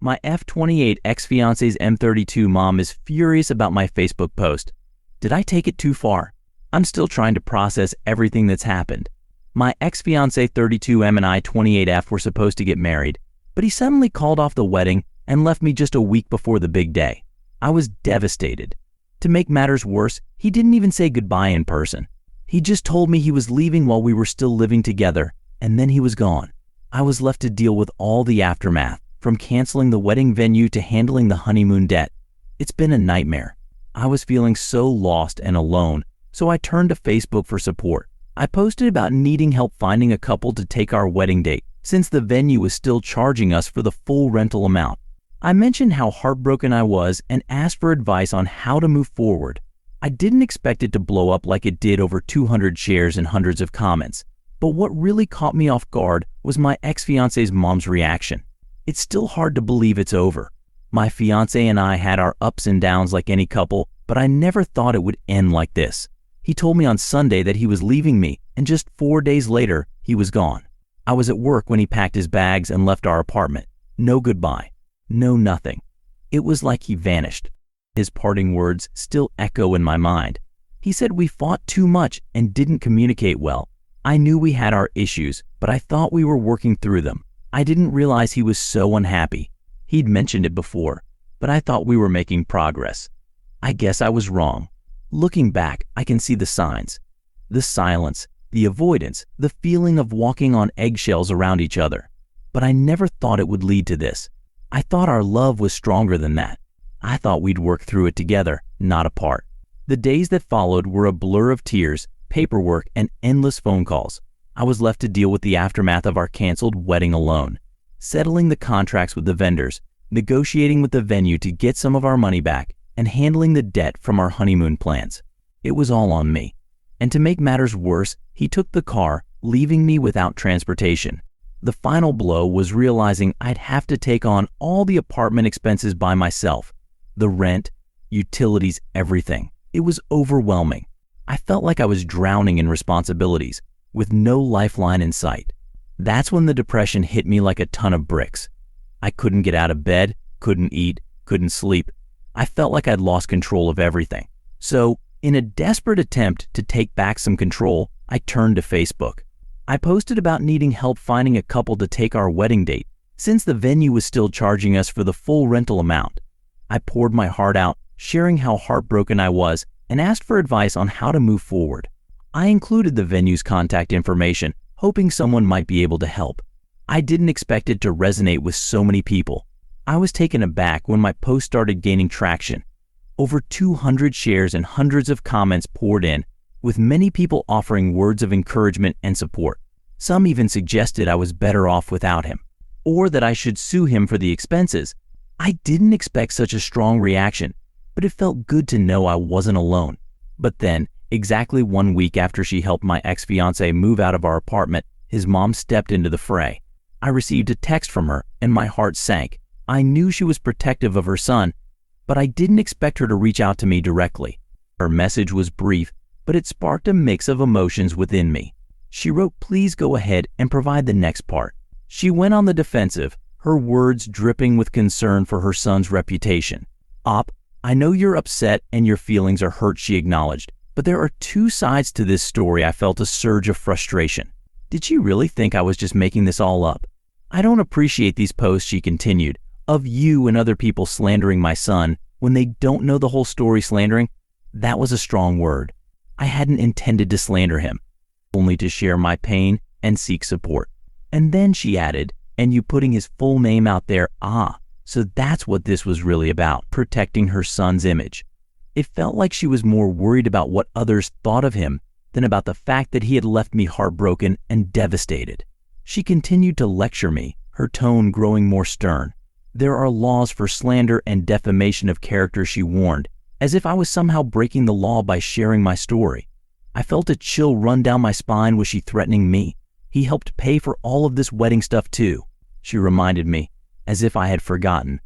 My F28 ex-fiance's M32 mom is furious about my Facebook post. Did I take it too far? I'm still trying to process everything that's happened. My ex-fiance 32M and I 28F were supposed to get married, but he suddenly called off the wedding and left me just a week before the big day. I was devastated. To make matters worse, he didn't even say goodbye in person. He just told me he was leaving while we were still living together, and then he was gone. I was left to deal with all the aftermath, from canceling the wedding venue to handling the honeymoon debt. It's been a nightmare. I was feeling so lost and alone, so I turned to Facebook for support. I posted about needing help finding a couple to take our wedding date, since the venue was still charging us for the full rental amount. I mentioned how heartbroken I was and asked for advice on how to move forward. I didn't expect it to blow up like it did, over 200 shares and hundreds of comments. But what really caught me off guard was my ex-fiance's mom's reaction. It's still hard to believe it's over. My fiance and I had our ups and downs like any couple, but I never thought it would end like this. He told me on Sunday that he was leaving me, and just 4 days later, he was gone. I was at work when he packed his bags and left our apartment. No goodbye. No nothing. It was like he vanished. His parting words still echo in my mind. He said we fought too much and didn't communicate well. I knew we had our issues, but I thought we were working through them. I didn't realize he was so unhappy. He'd mentioned it before, but I thought we were making progress. I guess I was wrong. Looking back, I can see the signs. The silence, the avoidance, the feeling of walking on eggshells around each other. But I never thought it would lead to this. I thought our love was stronger than that. I thought we'd work through it together, not apart. The days that followed were a blur of tears, paperwork, and endless phone calls. I was left to deal with the aftermath of our canceled wedding alone, settling the contracts with the vendors, negotiating with the venue to get some of our money back, and handling the debt from our honeymoon plans. It was all on me. And to make matters worse, he took the car, leaving me without transportation. The final blow was realizing I'd have to take on all the apartment expenses by myself. The rent, utilities, everything. It was overwhelming. I felt like I was drowning in responsibilities, with no lifeline in sight. That's when the depression hit me like a ton of bricks. I couldn't get out of bed, couldn't eat, couldn't sleep. I felt like I'd lost control of everything. So, in a desperate attempt to take back some control, I turned to Facebook. I posted about needing help finding a couple to take our wedding date, since the venue was still charging us for the full rental amount. I poured my heart out, sharing how heartbroken I was, and asked for advice on how to move forward. I included the venue's contact information, hoping someone might be able to help. I didn't expect it to resonate with so many people. I was taken aback when my post started gaining traction. Over 200 shares and hundreds of comments poured in, with many people offering words of encouragement and support. Some even suggested I was better off without him, or that I should sue him for the expenses. I didn't expect such a strong reaction, but it felt good to know I wasn't alone. But then, exactly 1 week after she helped my ex-fiance move out of our apartment, his mom stepped into the fray. I received a text from her, and my heart sank. I knew she was protective of her son, but I didn't expect her to reach out to me directly. Her message was brief, but it sparked a mix of emotions within me. She wrote, "Please go ahead and provide the next part." She went on the defensive, her words dripping with concern for her son's reputation. "Op, I know you're upset and your feelings are hurt," she acknowledged. But there are two sides to this story. I felt a surge of frustration. Did she really think I was just making this all up? "I don't appreciate these posts," she continued, "of you and other people slandering my son when they don't know the whole story." Slandering? That was a strong word. I hadn't intended to slander him, only to share my pain and seek support. And then she added, "And you putting his full name out there, so that's what this was really about, protecting her son's image." It felt like she was more worried about what others thought of him than about the fact that he had left me heartbroken and devastated. She continued to lecture me, her tone growing more stern. There are laws for slander and defamation of character, she warned, as if I was somehow breaking the law by sharing my story. I felt a chill run down my spine. Was she threatening me? He helped pay for all of this wedding stuff too, she reminded me, as if I had forgotten.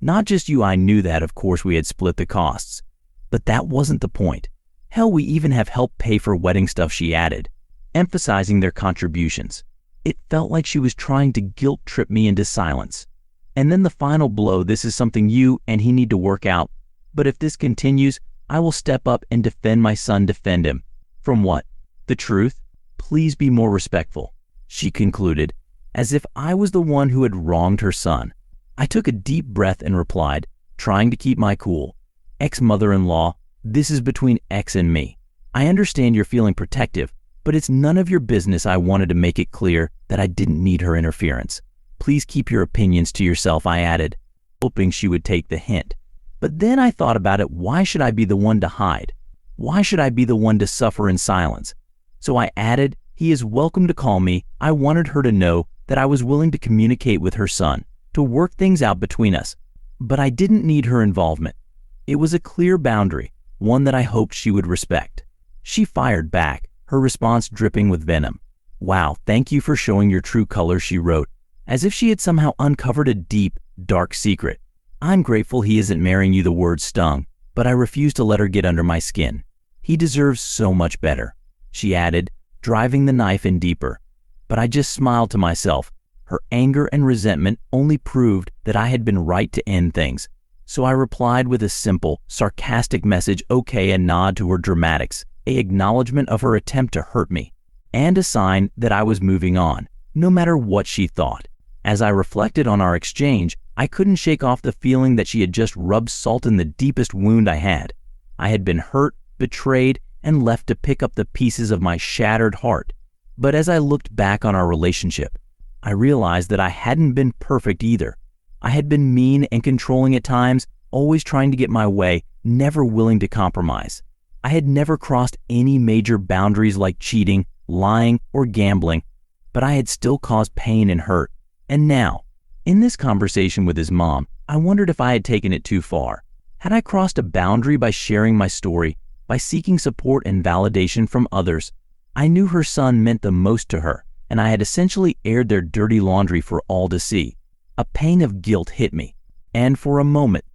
Not just you, I knew that, of course we had split the costs. But that wasn't the point. Hell, we even have helped pay for wedding stuff, she added, emphasizing their contributions. It felt like she was trying to guilt trip me into silence. And then the final blow, this is something you and he need to work out. But if this continues, I will step up and defend my son, defend him. From what? The truth? Please be more respectful, she concluded, as if I was the one who had wronged her son. I took a deep breath and replied, trying to keep my cool. Ex-mother-in-law, this is between X and me. I understand you're feeling protective, but it's none of your business. I wanted to make it clear that I didn't need her interference. Please keep your opinions to yourself, I added, hoping she would take the hint. But then I thought about it. Why should I be the one to hide? Why should I be the one to suffer in silence? So I added, he is welcome to call me. I wanted her to know that I was willing to communicate with her son, to work things out between us. But I didn't need her involvement. It was a clear boundary, one that I hoped she would respect. She fired back, her response dripping with venom. Wow, thank you for showing your true colors, she wrote, as if she had somehow uncovered a deep, dark secret. I'm grateful he isn't marrying you. The words stung, but I refused to let her get under my skin. He deserves so much better, she added, driving the knife in deeper. But I just smiled to myself. Her anger and resentment only proved that I had been right to end things. So I replied with a simple, sarcastic message, okay, a nod to her dramatics, an acknowledgement of her attempt to hurt me, and a sign that I was moving on, no matter what she thought. As I reflected on our exchange, I couldn't shake off the feeling that she had just rubbed salt in the deepest wound I had. I had been hurt, betrayed, and left to pick up the pieces of my shattered heart. But as I looked back on our relationship, I realized that I hadn't been perfect either. I had been mean and controlling at times, always trying to get my way, never willing to compromise. I had never crossed any major boundaries like cheating, lying, or gambling, but I had still caused pain and hurt. And now, in this conversation with his mom, I wondered if I had taken it too far. Had I crossed a boundary by sharing my story, by seeking support and validation from others? I knew her son meant the most to her, and I had essentially aired their dirty laundry for all to see. A pang of guilt hit me, and for a moment,